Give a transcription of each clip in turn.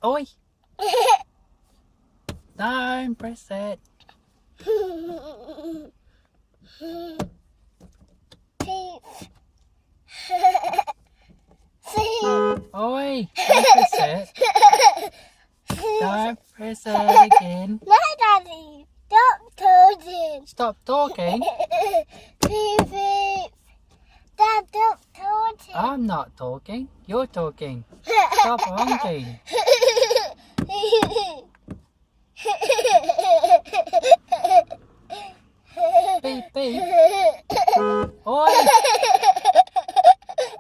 Oi! Don't press it. Oi! Don't press it. Don't press it again. No, Daddy. Stop talking. Stop talking. Beep, beep. Dad, stop talking. I'm not talking. You're talking. Stop honking. Beep beep. Oi!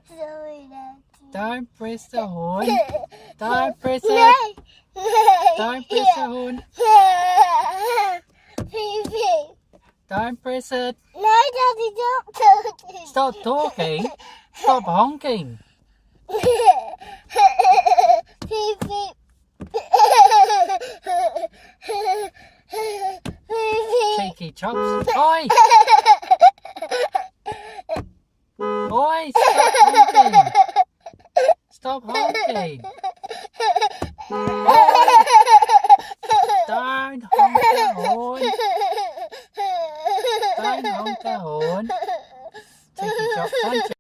Sorry, Daddy. Don't press the horn. Don't press No. it. Don't press the horn. Beep, beep. Don't press it. No, Daddy, stop talking. Stop talking. Stop honking. Beep, beep. Beep, beep. Cheeky chops. Oi!